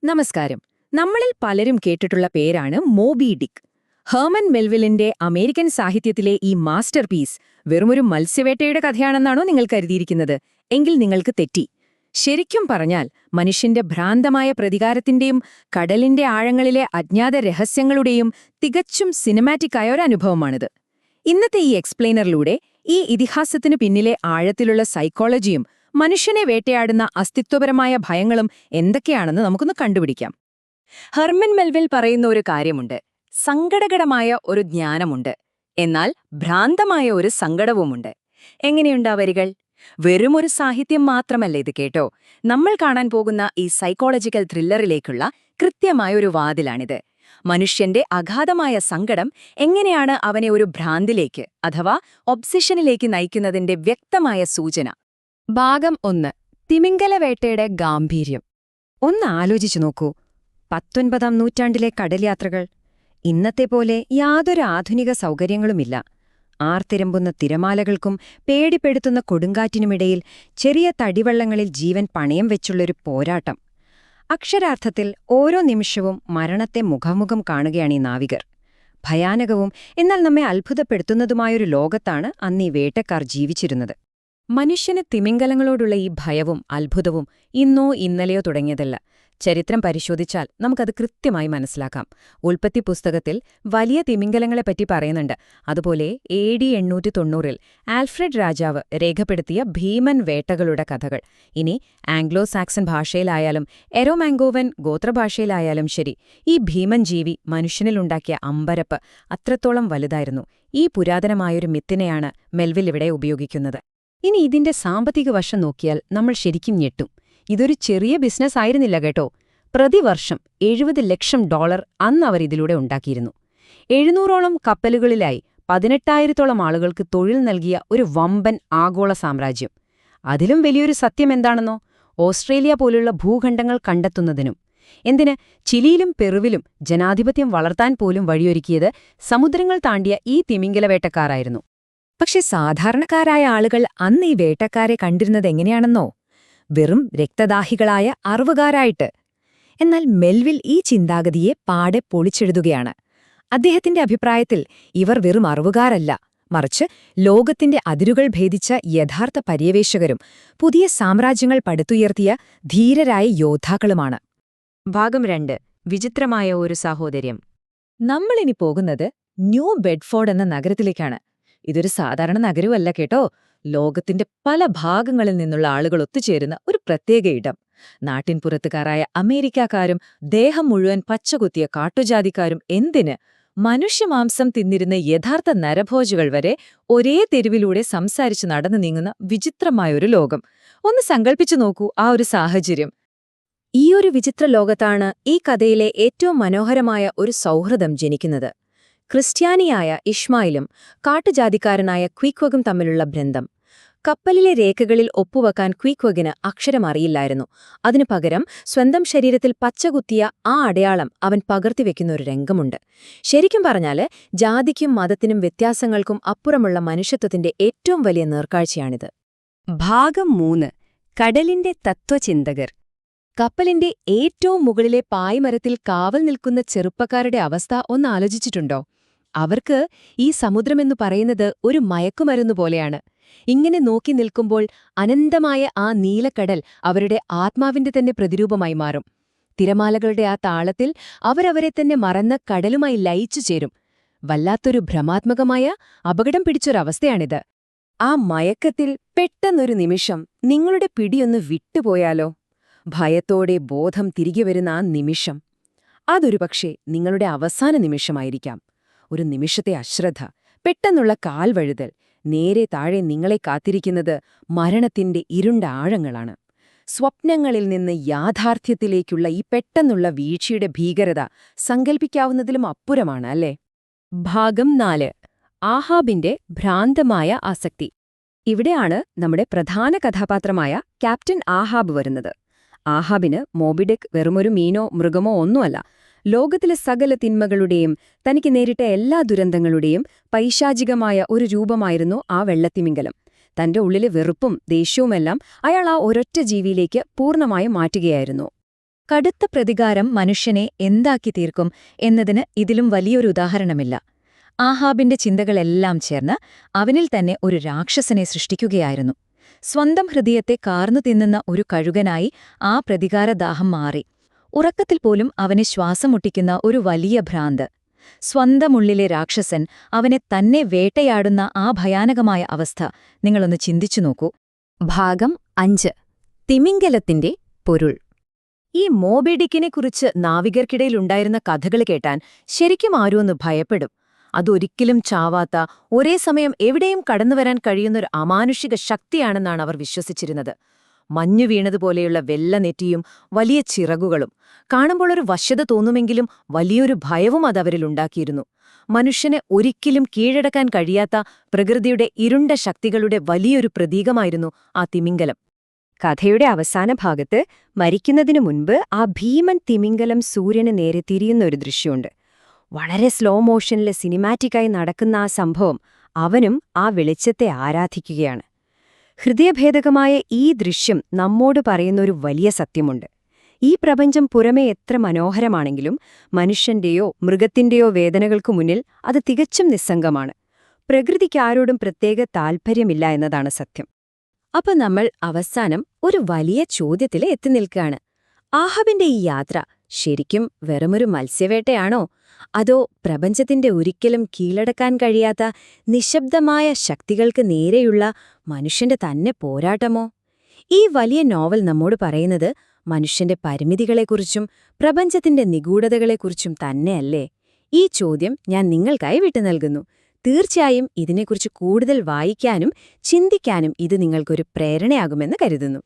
നമസ്കാരം. നമ്മളിൽ പലരും കേട്ടിട്ടുള്ള പേരാണ് മോബി ഡിക്ക്. ഹെർമൻ മെൽവിലിന്റെ അമേരിക്കൻ സാഹിത്യത്തിലെ ഈ മാസ്റ്റർ പീസ് വെറുമൊരു മത്സ്യവേട്ടയുടെ കഥയാണെന്നാണോ നിങ്ങൾ കരുതിയിരിക്കുന്നത്? എങ്കിൽ നിങ്ങൾക്ക് തെറ്റി. ശരിക്കും പറഞ്ഞാൽ മനുഷ്യന്റെ ഭ്രാന്തമായ പ്രതികാരത്തിന്റെയും കടലിന്റെ ആഴങ്ങളിലെ അജ്ഞാത രഹസ്യങ്ങളുടെയും തികച്ചും സിനിമാറ്റിക്കായ ഒരു അനുഭവമാണിത്. ഇന്നത്തെ ഈ എക്സ്പ്ലെയിനറിലൂടെ ഈ ഇതിഹാസത്തിനു പിന്നിലെ ആഴത്തിലുള്ള സൈക്കോളജിയും മനുഷ്യനെ വേട്ടയാടുന്ന അസ്തിത്വപരമായ ഭയങ്ങളും എന്തൊക്കെയാണെന്ന് നമുക്കൊന്ന് കണ്ടുപിടിക്കാം. ഹെർമൻ മെൽവിൽ പറയുന്ന ഒരു കാര്യമുണ്ട്: സങ്കടകരമായ ഒരു ജ്ഞാനമുണ്ട്, എന്നാൽ ഭ്രാന്തമായ ഒരു സങ്കടവുമുണ്ട്. എങ്ങനെയുണ്ട് ആ വരികൾ? വെറുമൊരു സാഹിത്യം മാത്രമല്ല ഇത്, കേട്ടോ. നമ്മൾ കാണാൻ പോകുന്ന ഈ സൈക്കോളജിക്കൽ ത്രില്ലറിലേക്കുള്ള കൃത്യമായ ഒരു വാതിലാണിത്. മനുഷ്യന്റെ അഗാധമായ സങ്കടം എങ്ങനെയാണ് അവനെ ഒരു ഭ്രാന്തിലേക്ക് അഥവാ ഒബ്സഷനിലേക്ക് നയിക്കുന്നതിന്റെ വ്യക്തമായ സൂചന. ഭാഗം 1. തിമിംഗലവേട്ടയുടെ ഗാംഭീര്യം. ഒന്ന് ആലോചിച്ചു നോക്കൂ. 19-ാം നൂറ്റാണ്ടിലെ കടൽയാത്രകൾ. ഇന്നത്തെ പോലെ യാതൊരു ആധുനിക സൗകര്യങ്ങളുമില്ല. ആർത്തിരമ്പുന്ന തിരമാലകൾക്കും പേടിപ്പെടുത്തുന്ന കൊടുങ്കാറ്റിനുമിടയിൽ ചെറിയ തടിവള്ളങ്ങളിൽ ജീവൻ പണയം വെച്ചുള്ളൊരു പോരാട്ടം. അക്ഷരാർത്ഥത്തിൽ ഓരോ നിമിഷവും മരണത്തെ മുഖാമുഖം കാണുകയാണ് ഈ നാവികർ. ഭയാനകവും എന്നാൽ നമ്മെ അത്ഭുതപ്പെടുത്തുന്നതുമായൊരു ലോകത്താണ് അന്നീ വേട്ടക്കാർ ജീവിച്ചിരുന്നത്. മനുഷ്യന് തിമിംഗലങ്ങളോടുള്ള ഈ ഭയവും അത്ഭുതവും ഇന്നോ ഇന്നലെയോ തുടങ്ങിയതല്ല. ചരിത്രം പരിശോധിച്ചാൽ നമുക്കത് കൃത്യമായി മനസ്സിലാക്കാം. ഉൽപ്പത്തി പുസ്തകത്തിൽ വലിയ തിമിംഗലങ്ങളെപ്പറ്റി പറയുന്നുണ്ട്. അതുപോലെ AD 890-ൽ ആൽഫ്രഡ് രാജാവ് രേഖപ്പെടുത്തിയ ഭീമൻ വേട്ടകളുടെ കഥകൾ. ഇനി ആംഗ്ലോ സാക്സൺ ഭാഷയിലായാലും എരോമാംഗോവൻ ഗോത്രഭാഷയിലായാലും ശരി, ഈ ഭീമൻ ജീവി മനുഷ്യനിലുണ്ടാക്കിയ അമ്പരപ്പ് അത്രത്തോളം വലുതായിരുന്നു. ഈ പുരാതനമായൊരു മിത്തിനെയാണ് മെൽവിൽ ഇവിടെ ഉപയോഗിക്കുന്നത്. ഇനി ഇതിന്റെ സാമ്പത്തിക വശം നോക്കിയാൽ നമ്മൾ ശരിക്കും ഞെട്ടും. ഇതൊരു ചെറിയ ബിസിനസ് ആയിരുന്നില്ല, കേട്ടോ. പ്രതിവർഷം $70 ലക്ഷം അന്ന് അവർ ഇതിലൂടെ ഉണ്ടാക്കിയിരുന്നു. 700ഓളം കപ്പലുകളിലായി 18,000-ഓളം ആളുകൾക്ക് തൊഴിൽ നൽകിയ ഒരു വമ്പൻ ആഗോള സാമ്രാജ്യം. അതിലും വലിയൊരു സത്യം എന്താണെന്നോ? ഓസ്ട്രേലിയ പോലുള്ള ഭൂഖണ്ഡങ്ങൾ കണ്ടെത്തുന്നതിനും എന്തിന് ചിലിയിലും പെറുവിലും ജനാധിപത്യം വളർത്താൻ പോലും വഴിയൊരുക്കിയത് സമുദ്രങ്ങൾ താണ്ടിയ ഈ തിമിംഗലവേട്ടക്കാരായിരുന്നു. പക്ഷെ സാധാരണക്കാരായ ആളുകൾ അന്ന് ഈ വേട്ടക്കാരെ കണ്ടിരുന്നത് എങ്ങനെയാണെന്നോ? വെറും രക്തദാഹികളായ അറവുകാരായിട്ട്. എന്നാൽ മെൽവിൽ ഈ ചിന്താഗതിയെ പാടെ പൊളിച്ചെഴുതുകയാണ്. അദ്ദേഹത്തിന്റെ അഭിപ്രായത്തിൽ ഇവർ വെറും അറവുകാരല്ല, മറിച്ച് ലോകത്തിന്റെ അതിരുകൾ ഭേദിച്ച യഥാർത്ഥ പര്യവേഷകരും പുതിയ സാമ്രാജ്യങ്ങൾ പടുത്തുയർത്തിയ ധീരരായ യോദ്ധാക്കളുമാണ്. ഭാഗം 2. വിചിത്രമായ ഒരു സാഹോദര്യം. നമ്മളിനി പോകുന്നത് ന്യൂ ബെഡ്ഫോർഡ് എന്ന നഗരത്തിലേക്കാണ്. ഇതൊരു സാധാരണ നഗരമല്ല, കേട്ടോ. ലോകത്തിന്റെ പല ഭാഗങ്ങളിൽ നിന്നുള്ള ആളുകൾ ഒത്തുചേരുന്ന ഒരു പ്രത്യേക ഇടം. നാട്ടിൻപുറത്തുകാരായ അമേരിക്കക്കാരും ദേഹം മുഴുവൻ പച്ചകുത്തിയ കാട്ടുജാതിക്കാരും എന്തിന് മനുഷ്യമാംസം തിന്നിരുന്ന യഥാർത്ഥ നരഭോജികൾ വരെ ഒരേ തെരുവിലൂടെ സംസാരിച്ചു നടന്നു നീങ്ങുന്ന വിചിത്രമായൊരു ലോകം. ഒന്ന് സങ്കൽപ്പിച്ചു നോക്കൂ ആ ഒരു സാഹചര്യം. ഈയൊരു വിചിത്ര ലോകത്താണ് ഈ കഥയിലെ ഏറ്റവും മനോഹരമായ ഒരു സൗഹൃദം ജനിക്കുന്നത്. ക്രിസ്ത്യാനിയായ ഇഷ്മായിലും കാട്ടുജാതിക്കാരനായ ക്വീക്വഗും തമ്മിലുള്ള ബന്ധം. കപ്പലിലെ രേഖകളിൽ ഒപ്പുവെക്കാൻ ക്വീക്വഗിന് അക്ഷരം അറിയില്ലായിരുന്നു. അതിനു പകരം സ്വന്തം ശരീരത്തിൽ പച്ചകുത്തിയ ആ അടയാളം അവൻ പകർത്തിവെക്കുന്ന ഒരു രംഗമുണ്ട്. ശരിക്കും പറഞ്ഞാല് ജാതിക്കും മതത്തിനും വ്യത്യാസങ്ങൾക്കും അപ്പുറമുള്ള മനുഷ്യത്വത്തിന്റെ ഏറ്റവും വലിയ നേർക്കാഴ്ചയാണിത്. ഭാഗം 3. കടലിന്റെ തത്വചിന്തകർ. കപ്പലിന്റെ ഏറ്റവും മുകളിലെ പായ്മരത്തിൽ കാവൽ നിൽക്കുന്ന ചെറുപ്പക്കാരുടെ അവസ്ഥ ഒന്ന് ആലോചിച്ചിട്ടുണ്ടോ? അവർക്ക് ഈ സമുദ്രമെന്നു പറയുന്നത് ഒരു മയക്കുമരുന്നു പോലെയാണ്. ഇങ്ങനെ നോക്കി നിൽക്കുമ്പോൾ അനന്തമായ ആ നീലക്കടൽ അവരുടെ ആത്മാവിന്റെ തന്നെ പ്രതിരൂപമായി മാറും. തിരമാലകളുടെ ആ താളത്തിൽ അവരവരെ തന്നെ മറന്ന് കടലുമായി ലയിച്ചു ചേരും. വല്ലാത്തൊരു ഭ്രമാത്മകമായ അപകടം പിടിച്ചൊരവസ്ഥയാണിത്. ആ മയക്കത്തിൽ പെട്ടെന്നൊരു നിമിഷം നിങ്ങളുടെ പിടിയൊന്ന് വിട്ടുപോയാലോ? ഭയത്തോടെ ബോധം തിരികെ വരുന്ന ആ നിമിഷം, അതൊരുപക്ഷേ നിങ്ങളുടെ അവസാന നിമിഷമായിരിക്കാം. ഒരു നിമിഷത്തെ അശ്രദ്ധ, പെട്ടെന്നുള്ള കാൽവഴുതൽ, നേരെ താഴെ നിങ്ങളെ കാത്തിരിക്കുന്നത് മരണത്തിന്റെ ഇരുണ്ട ആഴങ്ങളാണ്. സ്വപ്നങ്ങളിൽ നിന്ന് യാഥാർത്ഥ്യത്തിലേക്കുള്ള ഈ പെട്ടെന്നുള്ള വീഴ്ചയുടെ ഭീകരത സങ്കൽപ്പിക്കാവുന്നതിലും അപ്പുറമാണ്, അല്ലേ? ഭാഗം 4. ആഹാബിന്റെ ഭ്രാന്തമായ ആസക്തി. ഇവിടെയാണ് നമ്മുടെ പ്രധാന കഥാപാത്രമായ ക്യാപ്റ്റൻ ആഹാബ് വരുന്നത്. ആഹാബിന് മോബിഡിക്ക് വെറുമൊരു മീനോ മൃഗമോ ഒന്നുമല്ല. ലോകത്തിലെ സകല തിന്മകളുടെയും തനിക്ക് നേരിട്ട എല്ലാ ദുരന്തങ്ങളുടെയും പൈശാചികമായ ഒരു രൂപമായിരുന്നു ആ വെള്ളത്തിമിംഗലം. തന്റെ ഉള്ളിലെ വെറുപ്പും ദേഷ്യവുമെല്ലാം അയാൾ ആ ഒരൊറ്റ ജീവിയിലേക്ക് പൂർണ്ണമായും മാറ്റുകയായിരുന്നു. കടുത്ത പ്രതികാരം മനുഷ്യനെ എന്താക്കി തീർക്കും എന്നതിന് ഇതിലും വലിയൊരു ഉദാഹരണമില്ല. ആഹാബിന്റെ ചിന്തകളെല്ലാം ചേർന്ന് അവനിൽ തന്നെ ഒരു രാക്ഷസനെ സൃഷ്ടിക്കുകയായിരുന്നു. സ്വന്തം ഹൃദയത്തെ കാർന്നു തിന്നുന്ന ഒരു കഴുകനായി ആ പ്രതികാരദാഹം മാറി. ഉറക്കത്തിൽ പോലും അവനെ ശ്വാസം മുട്ടിക്കുന്ന ഒരു വലിയ ഭ്രാന്ത്. സ്വന്തമുള്ളിലെ രാക്ഷസൻ അവനെ തന്നെ വേട്ടയാടുന്ന ആ ഭയാനകമായ അവസ്ഥ നിങ്ങളൊന്ന് ചിന്തിച്ചു നോക്കൂ. ഭാഗം 5. തിമിംഗലത്തിന്റെ പൊരുൾ. ഈ മോബിഡിക്കിനെക്കുറിച്ച് നാവികർക്കിടയിലുണ്ടായിരുന്ന കഥകൾ കേട്ടാൻ ശരിക്കും ആരും ഭയപ്പെടും. അതൊരിക്കലും ചാവാത്ത, ഒരേ സമയം എവിടെയും കടന്നുവരാൻ കഴിയുന്നൊരു അമാനുഷിക ശക്തിയാണെന്നാണ് അവർ വിശ്വസിച്ചിരുന്നത്. മഞ്ഞു വീണതുപോലെയുള്ള വെള്ള നെറ്റിയും വലിയ ചിറകുകളും. കാണുമ്പോൾ ഒരു വശ്യത തോന്നുമെങ്കിലും വലിയൊരു ഭയവും അതവരിലുണ്ടാക്കിയിരുന്നു. മനുഷ്യനെ ഒരിക്കലും കീഴടക്കാൻ കഴിയാത്ത പ്രകൃതിയുടെ ഇരുണ്ട ശക്തികളുടെ വലിയൊരു പ്രതീകമായിരുന്നു ആ തിമിംഗലം. കഥയുടെ അവസാന ഭാഗത്ത് മരിക്കുന്നതിനു മുൻപ് ആ ഭീമൻ തിമിംഗലം സൂര്യന് നേരെ തിരിയുന്ന ഒരു ദൃശ്യമുണ്ട്. വളരെ സ്ലോ മോഷനിലെ സിനിമാറ്റിക്കായി നടക്കുന്ന ആ സംഭവം അവനും ആ വെളിച്ചത്തെ ആരാധിക്കുകയാണ്. ഹൃദയഭേദകമായ ഈ ദൃശ്യം നമ്മോട് പറയുന്നൊരു വലിയ സത്യമുണ്ട്. ഈ പ്രപഞ്ചം പുറമേ എത്ര മനോഹരമാണെങ്കിലും മനുഷ്യന്റെയോ മൃഗത്തിന്റെയോ വേദനകൾക്കു മുന്നിൽ അത് തികച്ചും നിസ്സംഗമാണ്. പ്രകൃതിക്കാരോടും പ്രത്യേക താൽപ്പര്യമില്ല എന്നതാണ് സത്യം. അപ്പൊ നമ്മൾ അവസാനം ഒരു വലിയ ചോദ്യത്തിൽ എത്തി നിൽക്കുകയാണ്. ആഹാബിന്റെ ഈ യാത്ര ശരിക്കും വെറുമൊരു മത്സ്യവേട്ടയാണോ, അതോ പ്രപഞ്ചത്തിന്റെ ഒരിക്കലും കീഴടക്കാൻ കഴിയാത്ത നിശബ്ദമായ ശക്തികൾക്ക് നേരെയുള്ള മനുഷ്യന്റെ തന്നെ പോരാട്ടമോ? ഈ വലിയ നോവൽ നമ്മോട് പറയുന്നത് മനുഷ്യന്റെ പരിമിതികളെക്കുറിച്ചും പ്രപഞ്ചത്തിന്റെ നിഗൂഢതകളെക്കുറിച്ചും തന്നെയല്ലേ? ഈ ചോദ്യം ഞാൻ നിങ്ങൾക്കായി വിട്ടുനൽകുന്നു. തീർച്ചയായും ഇതിനെക്കുറിച്ച് കൂടുതൽ വായിക്കാനും ചിന്തിക്കാനും ഇത് നിങ്ങൾക്കൊരു പ്രേരണയാകുമെന്ന് കരുതുന്നു.